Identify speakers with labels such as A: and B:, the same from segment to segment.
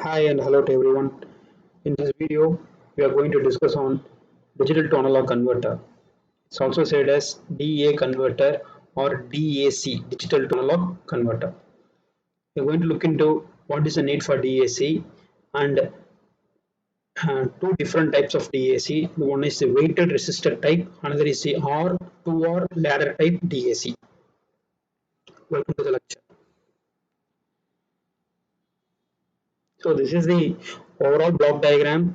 A: Hi and hello to everyone. In this video, we are going to discuss on digital to analog converter. It's also said as DA converter or DAC, digital to analog converter. We're going to look into what is the need for DAC and two different types of DAC. One is the weighted resistor type, another is the R2R ladder type DAC. Welcome to the lecture. So this is the overall block diagram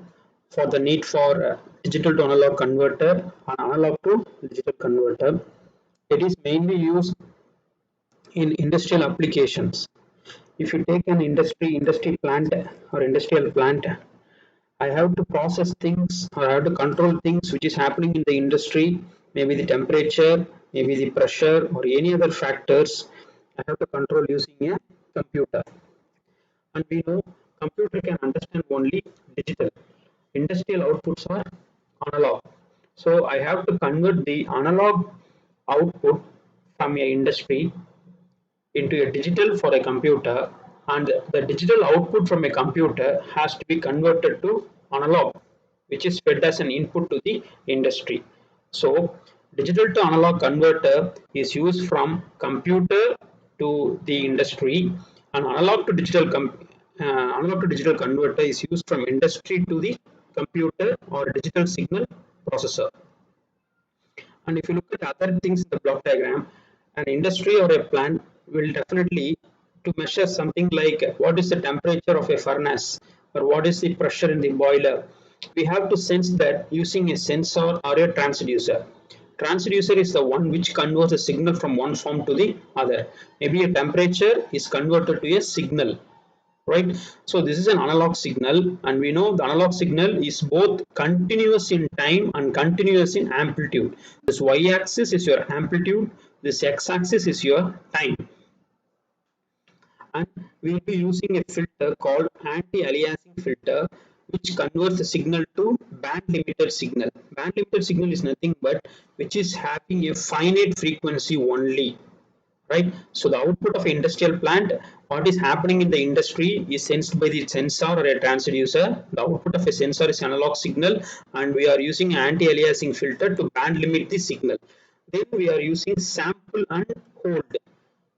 A: for the need for digital to analog converter and analog to digital converter. It is mainly used in industrial applications. If you take an industry plant or industrial plant, I have to process things or I have to control things which is happening in the industry, maybe the temperature, maybe the pressure or any other factors. I have to control using a computer. And we know computer can understand only digital. Industrial outputs are analog. So I have to convert the analog output from a industry into a digital for a computer, and the digital output from a computer has to be converted to analog, which is fed as an input to the industry. So digital to analog converter is used from computer to the industry, and analog to digital converter is used from industry to the computer or digital signal processor. And if you look at other things in the block diagram, an industry or a plant will definitely to measure something like what is the temperature of a furnace or what is the pressure in the boiler. We have to sense that using a sensor or a transducer. Transducer is the one which converts a signal from one form to the other. Maybe a temperature is converted to a signal, right? So this is an analog signal, and we know the analog signal is both continuous in time and continuous in amplitude. This y-axis is your amplitude, this x-axis is your time, and we will be using a filter called anti-aliasing filter which converts the signal to band limited signal. Band limited signal is nothing but which is having a finite frequency only, right? So the output of industrial plant, what is happening in the industry is sensed by the sensor or a transducer. The output of a sensor is analog signal, and we are using anti-aliasing filter to band limit the signal. Then we are using sample and hold.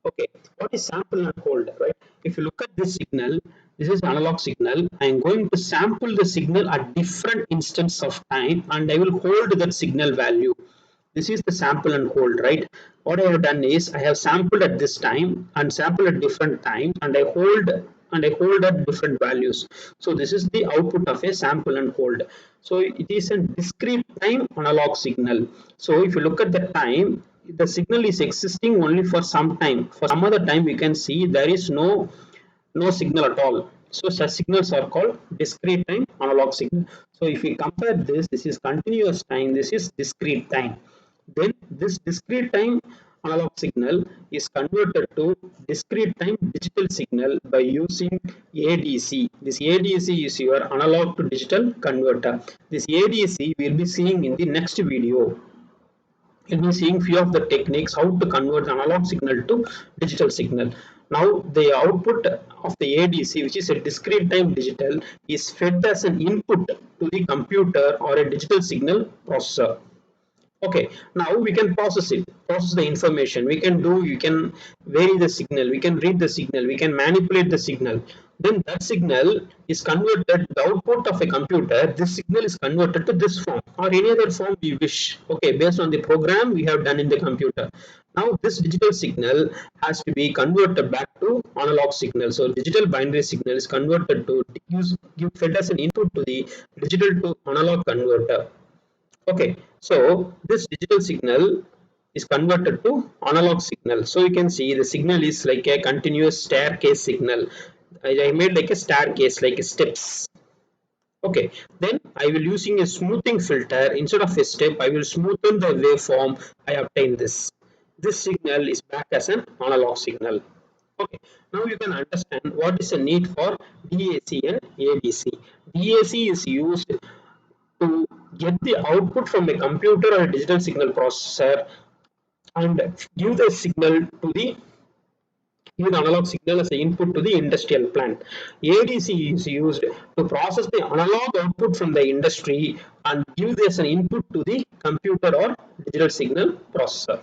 A: Okay, what is sample and hold, right? If you look at this signal, this is analog signal. I am going to sample the signal at different instance of time, and I will hold that signal value. This is the sample and hold, right? What I have done is I have sampled at this time and sampled at different time, and I hold at different values. So this is the output of a sample and hold. So it is a discrete time analog signal. So if you look at the time, the signal is existing only for some time. For some other time, we can see there is no signal at all. So such signals are called discrete time analog signal. So if we compare this is continuous time, this is discrete time. Then this discrete time analog signal is converted to discrete time digital signal by using ADC. This ADC is your analog to digital converter. This ADC we will be seeing in the next video. We'll be seeing few of the techniques how to convert analog signal to digital signal. Now the output of the ADC, which is a discrete time digital, is fed as an input to the computer or a digital signal processor. Okay, now we can process the information. We can vary the signal, we can read the signal, we can manipulate the signal. Then that signal is converted, the output of a computer, this signal is converted to this form or any other form we wish, okay, based on the program we have done in the computer. Now this digital signal has to be converted back to analog signal. So digital binary signal is converted to fed as an input to the digital to analog converter. Okay, so this digital signal is converted to analog signal. So you can see the signal is like a continuous staircase signal. I made like a staircase, like steps. Okay, then I will using a smoothing filter instead of a step. I will smoothen the waveform. I obtain this. This signal is back as an analog signal. Okay, now you can understand what is the need for DAC and ADC. DAC is used to get the output from a computer or a digital signal processor and give the signal to the give the analog signal as the input to the industrial plant. ADC is used to process the analog output from the industry and give this an input to the computer or digital signal processor.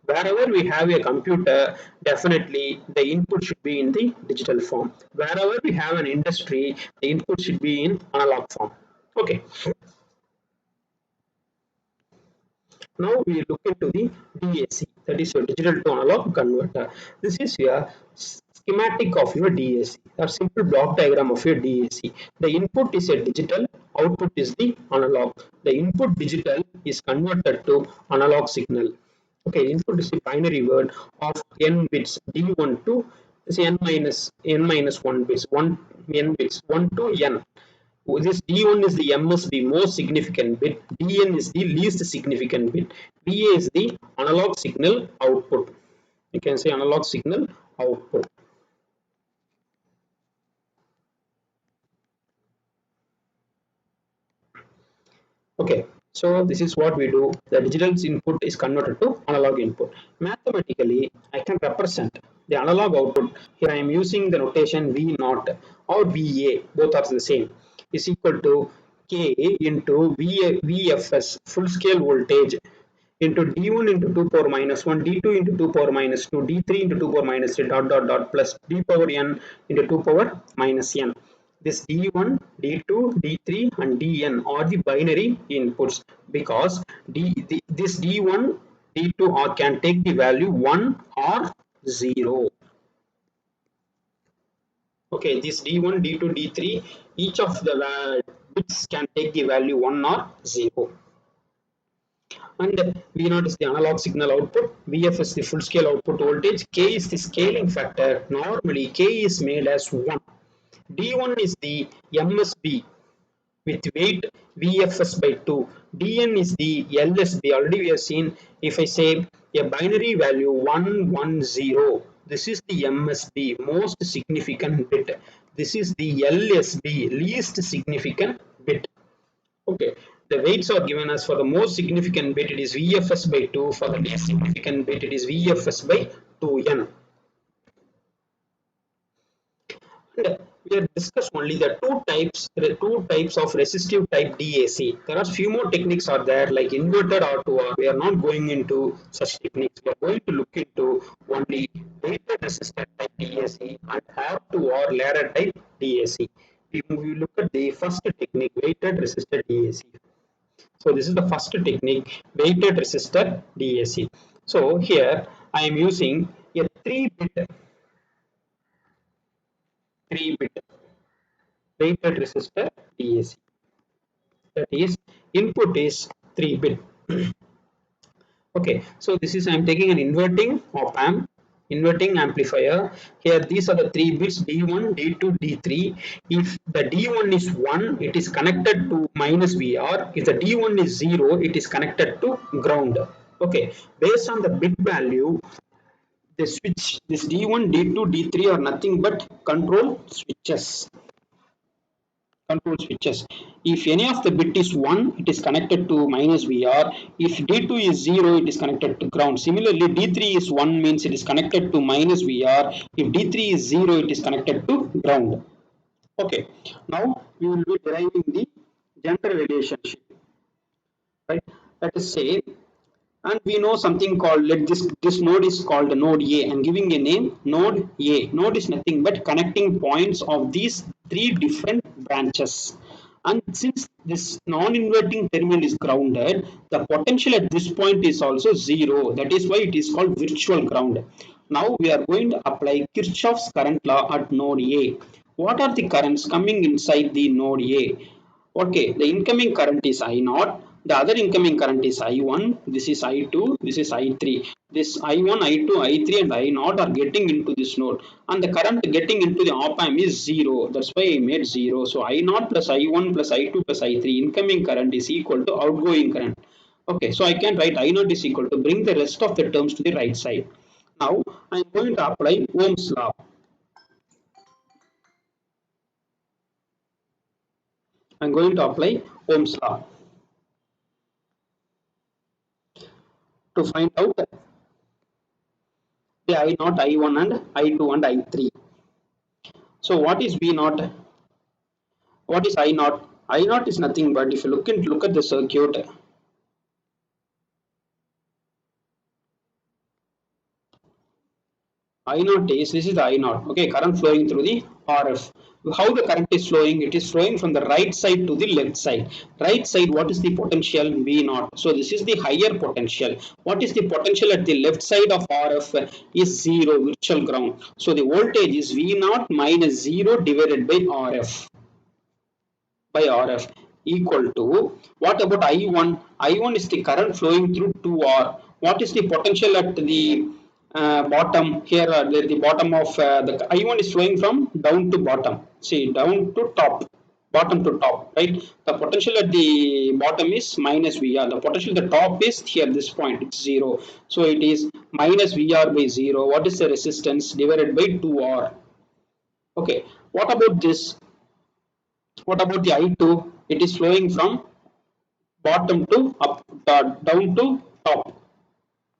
A: Wherever we have a computer, definitely the input should be in the digital form. Wherever we have an industry, the input should be in analog form. Okay. Now we look into the DAC, that is your digital to analog converter. This is your schematic of your DAC, or simple block diagram of your DAC. The input is a digital, output is the analog. The input digital is converted to analog signal. Okay, input is a binary word of n bits, D1 to is n minus 1 bits, 1 n bits, 1 to n. This D1 is the MSB, most significant bit. DN is the least significant bit. DA is the analog signal output. You can say analog signal output. Okay, so this is what we do. The digital input is converted to analog input. Mathematically, I can represent the analog output. Here I am using the notation V naught or VA, both are the same, is equal to K into VFS, full scale voltage, into D1 into 2 power minus 1, D2 into 2 power minus 2, D3 into 2 power minus 3, dot dot dot, plus D power n into 2 power minus n. This D1, D2, D3 and Dn are the binary inputs, because this D1, D2 can take the value 1 or 0. Okay, this D1, D2, D3, each of the bits can take the value 1 or 0. And V naught is the analog signal output, VF is the full scale output voltage, K is the scaling factor. Normally K is made as 1. D1 is the MSB with weight VFS by 2. Dn is the LSB. Already we have seen, if I say a binary value 110, this is the MSB, most significant bit. This is the LSB, least significant bit. Okay, the weights are given as for the most significant bit it is VFS by 2, for the least significant bit it is VFS by 2n. And we have discussed only the two types of resistive type DAC. There are few more techniques are there, like inverted R2R. We are not going into such techniques. We are going to look into only weighted resistor type DAC and R2R ladder type DAC. We look at the first technique, weighted resistor DAC. So this is the first technique, weighted resistor DAC. So here I am using a 3-bit weighted resistor DAC. That is, input is 3-bit. Okay, so this is I am taking an inverting op amp, inverting amplifier. Here these are the 3 bits, D1, D2, D3. If the D1 is 1, it is connected to minus VR. If the D1 is 0, it is connected to ground. Okay, based on the bit value, the switch, this D1, D2, D3 are nothing but control switches. If any of the bit is 1, it is connected to minus VR. If D2 is 0, it is connected to ground. Similarly, D3 is 1 means it is connected to minus VR. If D3 is 0, it is connected to ground. Okay, now we will be deriving the general relationship. Right? Let us say, and we know something called, let this node is called node A. I'm giving a name, node A. Node is nothing but connecting points of these 3 different branches. And since this non-inverting terminal is grounded, the potential at this point is also 0. That is why it is called virtual ground. Now we are going to apply Kirchhoff's current law at node A. What are the currents coming inside the node A? Okay, the incoming current is I0, the other incoming current is I1, this is I2, this is I3. This I1, I2, I3 and I0 are getting into this node, and the current getting into the op amp is 0. That's why I made 0. So I0 plus I1 plus I2 plus I3 incoming current is equal to outgoing current. Okay, so I can write I0 is equal to, bring the rest of the terms to the right side. Now I am going to apply Ohm's law. I am going to apply Ohm's law to find out the I naught, I1 and I2 and I3. So what is V naught? What is I naught? I naught is nothing but if you look at the circuit, I naught is, this is the I naught, okay, current flowing through the RF. How the current is flowing? It is flowing from the right side to the left side. Right side, what is the potential? V naught. So this is the higher potential. What is the potential at the left side of RF? Is zero, virtual ground. So the voltage is V naught minus zero divided by RF. By RF equal to, what about I1? I1 is the current flowing through 2R. What is the potential at the bottom here? The bottom of the I1 is flowing from down to bottom. See, down to top, bottom to top, right? The potential at the bottom is minus VR. The potential at the top is here, this point, it's zero. So it is minus VR by zero. What is the resistance? Divided by 2R. Okay, what about this? What about the I2? It is flowing from bottom to up, down to top,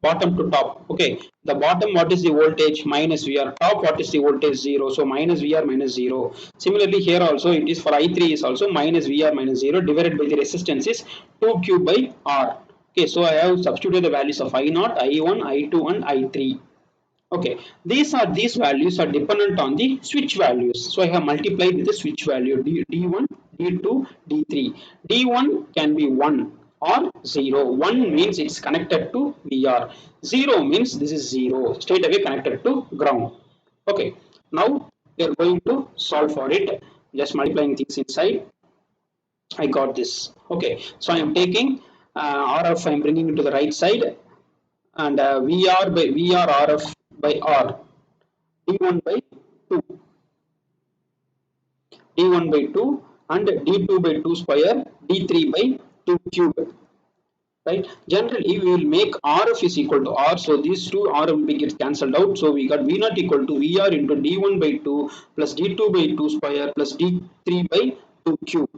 A: bottom to top. Okay, the bottom, what is the voltage? Minus VR. Top, what is the voltage? Zero. So minus VR minus zero. Similarly, here also it is for I3 is also minus VR minus zero divided by the resistance is 2Q by R. Okay, so I have substituted the values of I naught, I1, I2, and I3. Okay, these values are dependent on the switch values. So I have multiplied with the switch value D1, D2, D3. D1 can be 1 or 0. 1 means it's connected to VR. 0 means this is 0, straight away connected to ground. Okay, now we are going to solve for it. Just multiplying things inside. I got this. Okay, so I am taking RF, I am bringing it to the right side, and VR by VR RF by R, D1 by 2, D1 by 2 and D2 by 2 square, D3 by 2 cube, right? Generally, we will make RF is equal to R, so these two R will be get cancelled out. So we got V naught equal to VR into D1 by 2 plus D2 by 2 square plus D3 by 2 cube.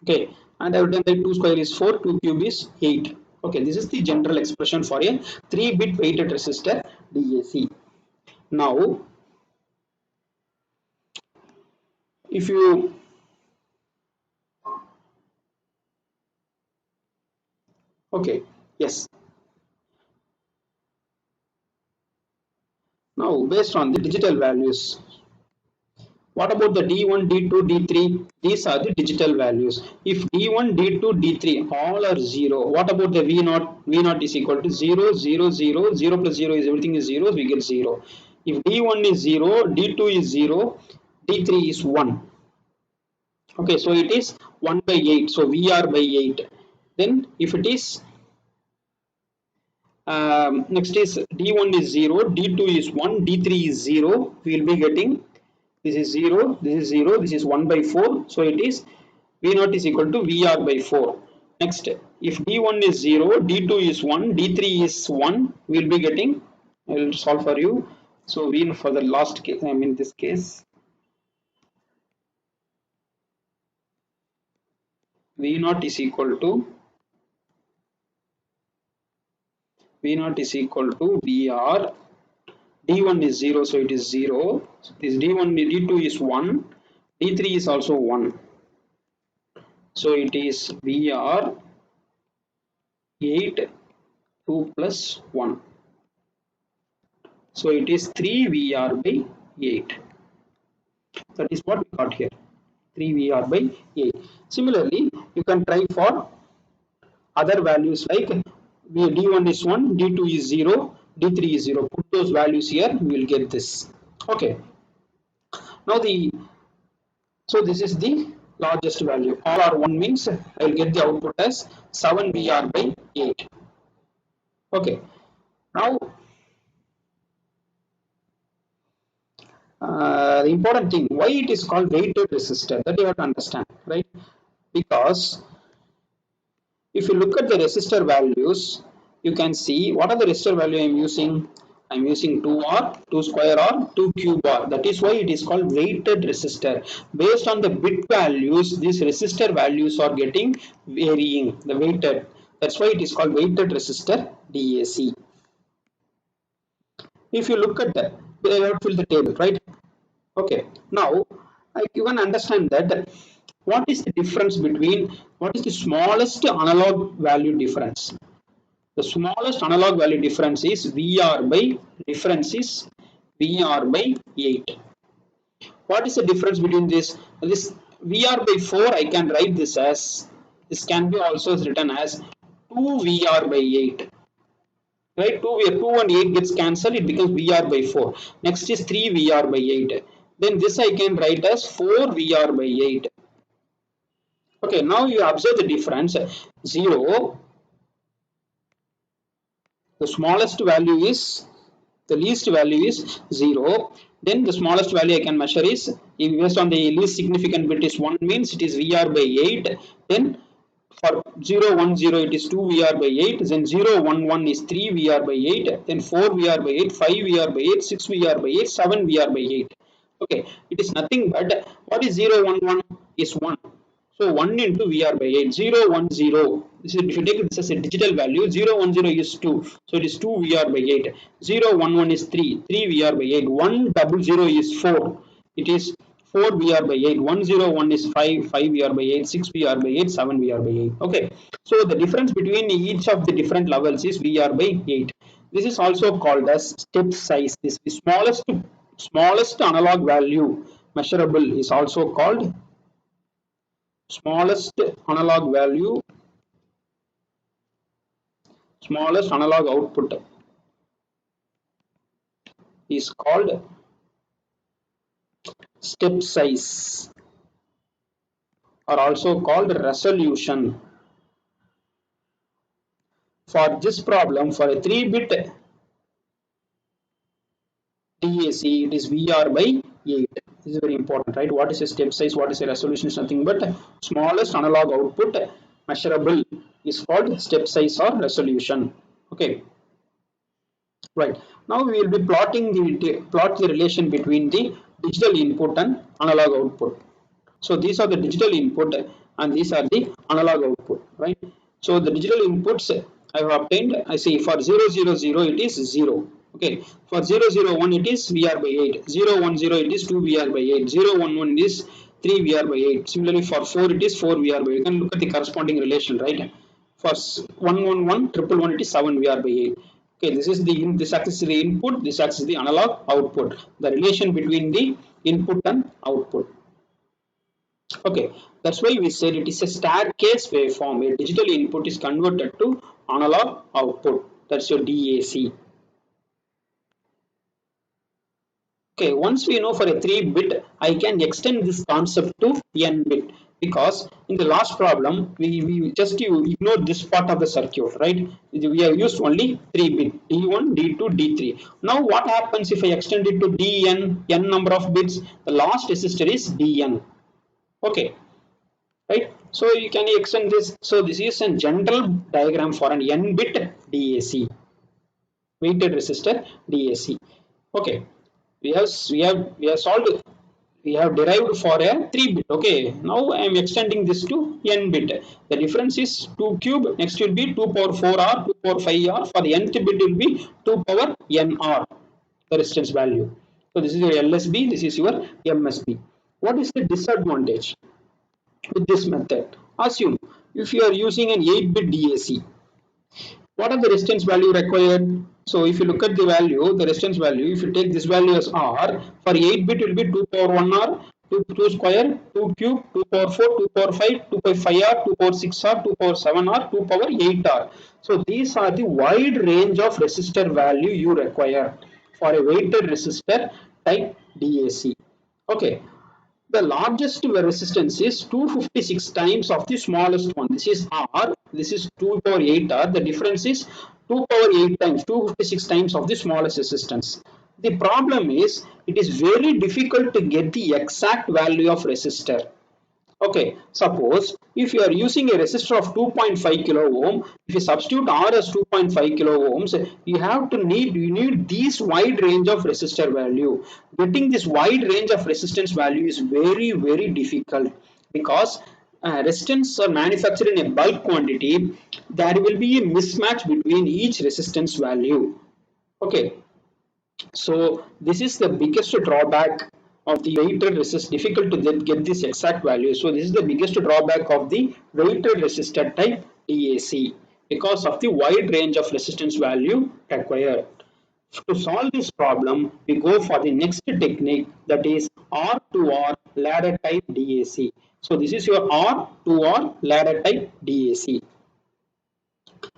A: Okay, and I have done that 2 square is 4, 2 cube is 8. Okay, this is the general expression for a 3-bit weighted resistor DAC. Now, if you okay, yes. Now, based on the digital values, what about the D1, D2, D3? These are the digital values. If D1, D2, D3 all are 0, what about the V naught? V naught is equal to 0, 0, 0, 0 plus 0 is everything is 0, we get 0. If D1 is 0, D2 is 0, D3 is 1. Okay, so it is 1 by 8, so VR by 8. Then if it is next is D1 is 0, D2 is 1, D3 is 0, we will be getting this is 0, this is 0, this is 1 by 4, so it is V naught is equal to VR by 4. Next, if D1 is 0, D2 is 1, D3 is 1, we will be getting, I will solve for you. So V for the last case, I mean this case, V naught is equal to V naught is equal to VR. D1 is 0, so it is 0. This D1, D2 is 1. D3 is also 1. So it is VR 8, 2 plus 1. So it is 3 VR by 8. That is what we got here. 3 VR by 8. Similarly, you can try for other values like D1 is 1, D2 is 0, D3 is 0. Put those values here, we will get this. Okay. Now so this is the largest value. All are 1 means I will get the output as 7 VR by 8. Okay. Now the important thing, why it is called weighted resistor, that you have to understand, right? Because if you look at the resistor values, you can see what are the resistor value I am using. I am using 2R, 2 square R, 2 cube R. That is why it is called weighted resistor. Based on the bit values, these resistor values are getting varying, the weighted. That's why it is called weighted resistor DAC. If you look at that, I have to fill the table, right? Okay, now you can understand that what is the difference between, what is the smallest analog value difference? The smallest analog value difference is VR by difference is VR by 8. What is the difference between this? This VR by 4, I can write this as, this can be also written as 2 VR by 8. Right? 2 and 8 gets cancelled, it becomes VR by 4. Next is 3 VR by 8. Then this I can write as 4 VR by 8. Okay, now you observe the difference. 0, the smallest value is, the least value is 0. Then the smallest value I can measure is, if based on the least significant bit is 1, means it is VR by 8. Then for 0 1 0 it is 2 VR by 8. Then 0 1 1 is 3 VR by 8. Then 4 VR by 8, 5 VR by 8, 6 VR by 8, 7 VR by 8. Okay, it is nothing but, what is 0 1 1 is 1. So 1 into VR by 8, 0 1 0. This is, if you take this as a digital value, 0 1 0 is 2. So it is 2 VR by 8. 0 1 1 is 3, 3 VR by 8. 1 double 0 is 4. It is 4 VR by 8. 1 0 1 is 5, 5 VR by 8. 6 VR by 8, 7 VR by 8. Okay. So the difference between each of the different levels is VR by 8. This is also called as step size. This is smallest analog value measurable is also called smallest analog value, smallest analog output is called step size, or also called resolution. For this problem, for a 3-bit DAC, it is VR by 8. This is very important, right? What is a step size? What is a resolution? Is nothing but smallest analog output measurable is called step size or resolution. Okay, right. Now we will be plotting the relation between the digital input and analog output. So these are the digital input and these are the analog output, right? So the digital inputs I have obtained, I see for 000 it is 0. Okay, for 001 it is VR by 8, 010 it is 2 VR by 8, 011 it is 3 VR by 8. Similarly for 4 it is 4 VR by 8. You can look at the corresponding relation, right? For 111, 111 it is 7 VR by 8. Okay, this is the, this axis is the input, this axis is the analog output. The relation between the input and output. Okay, that's why we said it is a staircase waveform. A digital input is converted to analog output. That's your DAC. Okay, once we know for a 3-bit, I can extend this concept to n bit, because in the last problem we just you ignore this part of the circuit, right? We have used only 3-bit, D1, D2, D3. Now what happens if I extend it to Dn, n number of bits? The last resistor is Dn. Okay, right? So you can extend this. So this is a general diagram for an n-bit DAC, weighted resistor DAC. Okay, we have solved, we have derived for a 3-bit. Okay, now I am extending this to n-bit. The difference is 2 cube. Next will be 2 power 4r, 2 power 5r. For the nth bit will be 2 power nr, the resistance value. So this is your LSB. This is your MSB. What is the disadvantage with this method? Assume if you are using an 8-bit DAC, what are the resistance value required? So if you look at the value, the resistance value, if you take this value as R, for 8-bit it will be 2 power 1R, 2 square, 2 cube, 2 power 4, 2 power 5, 2 power 5R, 2 power 6R, 2 power 7R, 2 power 8R. So these are the wide range of resistor value you require for a weighted resistor type DAC. Okay, the largest resistance is 256 times of the smallest one. This is R, this is 2 power 8R. The difference is 2 power 8 times, 256 times of the smallest resistance. The problem is it is very difficult to get the exact value of resistor. Okay, suppose if you are using a resistor of 2.5 kilo ohm, if you substitute R as 2.5 kilo ohms, you need this wide range of resistor value. Getting this wide range of resistance value is very difficult, because resistance are manufactured in a bulk quantity. There will be a mismatch between each resistance value. Okay, So this is the biggest drawback of the weighted resistor. Difficult to get this exact value. So this is the biggest drawback of the weighted resistor type DAC because of the wide range of resistance value required. To solve this problem, we go for the next technique, that is R2R ladder type DAC. So this is your R2R ladder type DAC.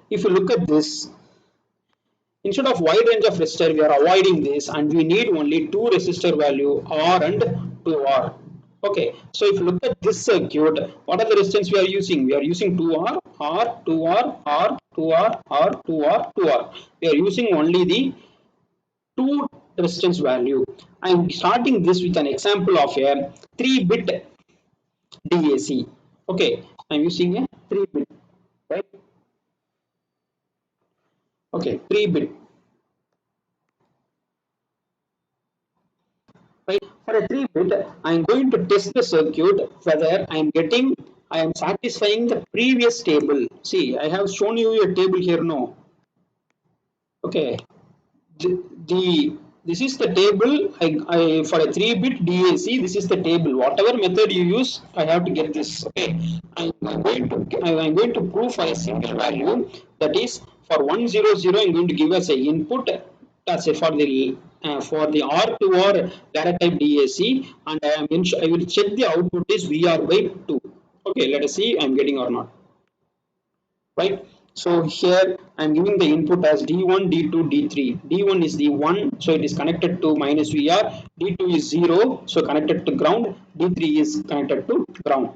A: If you look at this, instead of wide range of resistor, we are avoiding this and we need only two resistor value R and 2R. Okay, so if you look at this circuit, what are the resistance we are using? We are using 2R, R, 2R, R, 2R, R, 2R, 2R. We are using only the two resistance value. I am starting this with an example of a 3-bit DAC. Okay, I am using a 3-bit, right? Okay, 3-bit. Right? For a 3-bit, I am going to test the circuit whether I am satisfying the previous table. See, I have shown you a table here now. Okay, the this is the table. For a 3-bit DAC, this is the table. Whatever method you use, I have to get this. Okay, I'm going to prove for a single value, that is for 100. I'm going to give as a input. That's it for the R2R data type DAC, and I will check the output is VR by 2. Okay, let us see I'm getting or not. Right, so here I'm giving the input as d1, d2, d3. D1 is the 1, so it is connected to minus VR. D2 is 0, so connected to ground. D3 is connected to ground.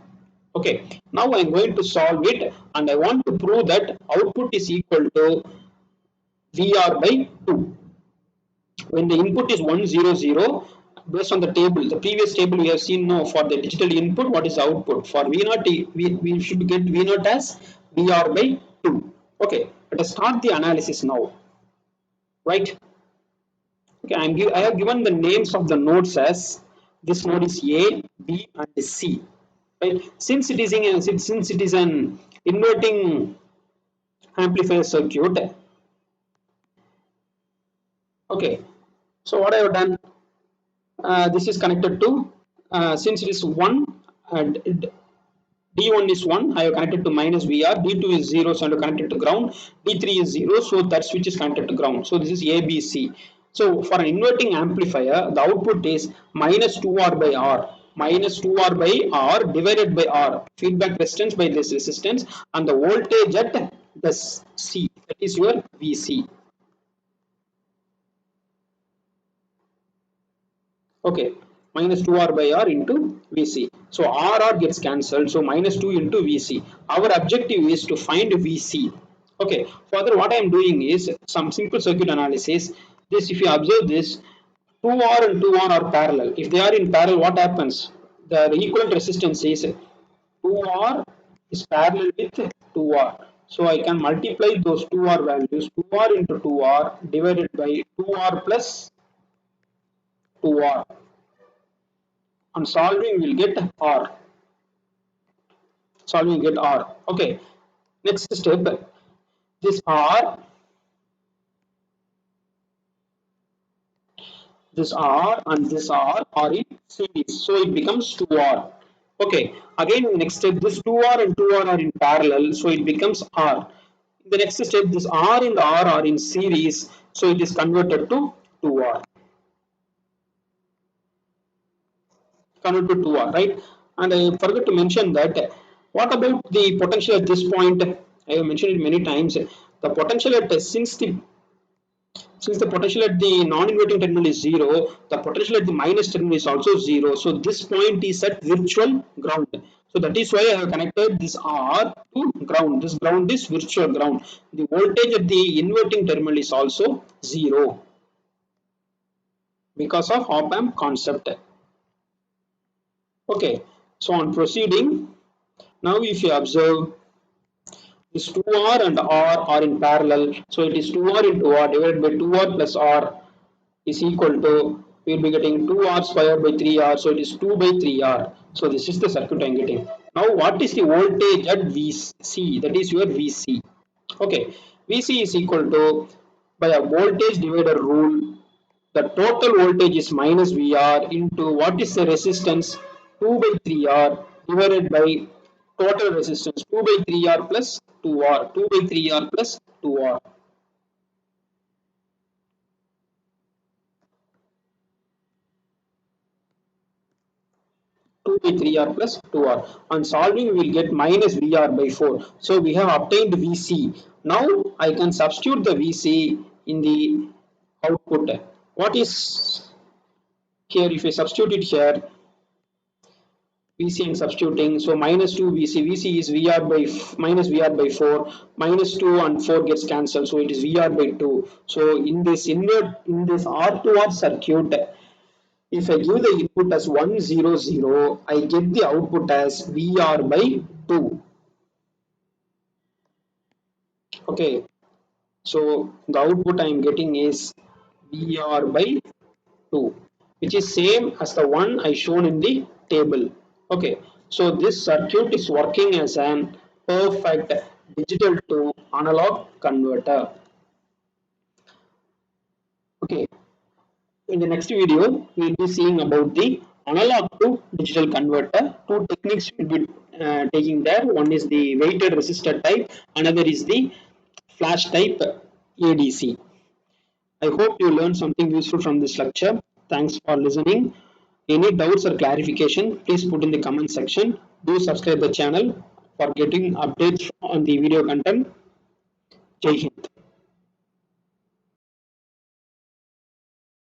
A: Okay, now I'm going to solve it and I want to prove that output is equal to VR by 2. When the input is 100, based on the table, the previous table we have seen now, for the digital input, what is the output? For V0, we should get V0 as VR by 2. Okay, let us start the analysis now. Right? Okay, I have given the names of the nodes as this node is A, B, and C. Right? Since it is an inverting amplifier circuit. Okay, so what I have done, this is connected to, since it is 1 and D1 is 1, I have connected to minus VR. D2 is 0, so I have connected to ground. D3 is 0, so that switch is connected to ground. So this is ABC. So for an inverting amplifier, the output is minus 2R by R. Minus 2R by R divided by R. Feedback resistance by this resistance, and the voltage at the C, that is your VC. Okay, minus 2R by R into VC. So RR gets cancelled, so minus 2 into VC. Our objective is to find VC. Okay, further what I am doing is some simple circuit analysis. This, if you observe this, 2R and 2R are parallel. If they are in parallel, what happens? The equivalent resistance is 2R is parallel with 2R. So I can multiply those 2R values, 2R into 2R divided by 2R plus 2R. On solving, we'll get R. Solving, get R. Okay. Next step, this R and this R are in series, so it becomes 2R. Okay. Again, in the next step, this 2R and 2R are in parallel, so it becomes R. In the next step, this R and R are in series, so it is converted to 2R. Converted to 2R, right? And I forgot to mention that, what about the potential at this point? I have mentioned it many times. The potential at, since the potential at the non-inverting terminal is 0, the potential at the minus terminal is also 0. So this point is at virtual ground. So that is why I have connected this R to ground. This ground is virtual ground. The voltage at the inverting terminal is also 0 because of op-amp concept. Okay, so on proceeding, now if you observe, this 2R and R are in parallel, so it is 2R into R divided by 2R plus R is equal to, we will be getting 2R squared by 3R, so it is 2 by 3R. So this is the circuit I am getting. Now what is the voltage at VC? That is your VC. Okay, VC is equal to, by a voltage divider rule, The total voltage is minus VR into what is the resistance 2 by 3R divided by total resistance 2 by 3R plus 2R, 2 by 3R plus 2R. 2 by 3R plus 2R. On solving, we will get minus VR by 4. So we have obtained VC. Now I can substitute the VC in the output. What is here? If I substitute it here, VC and substituting, so minus 2 VC, VC is VR by minus VR by 4, minus 2 and 4 gets cancelled, so it is VR by 2. So in this R2R circuit, if I give the input as 1 0 0, I get the output as VR by 2. Okay, so the output I am getting is VR by 2, which is same as the one I shown in the table. Okay, so this circuit is working as an perfect digital to analog converter. Okay, in the next video we will be seeing about the analog to digital converter. Two techniques will be taking there. One is the weighted resistor type, another is the flash type ADC. I hope you learned something useful from this lecture. Thanks for listening. Any doubts or clarification, please put in the comment section. Do subscribe the channel for getting updates on the video content. Jai Hind.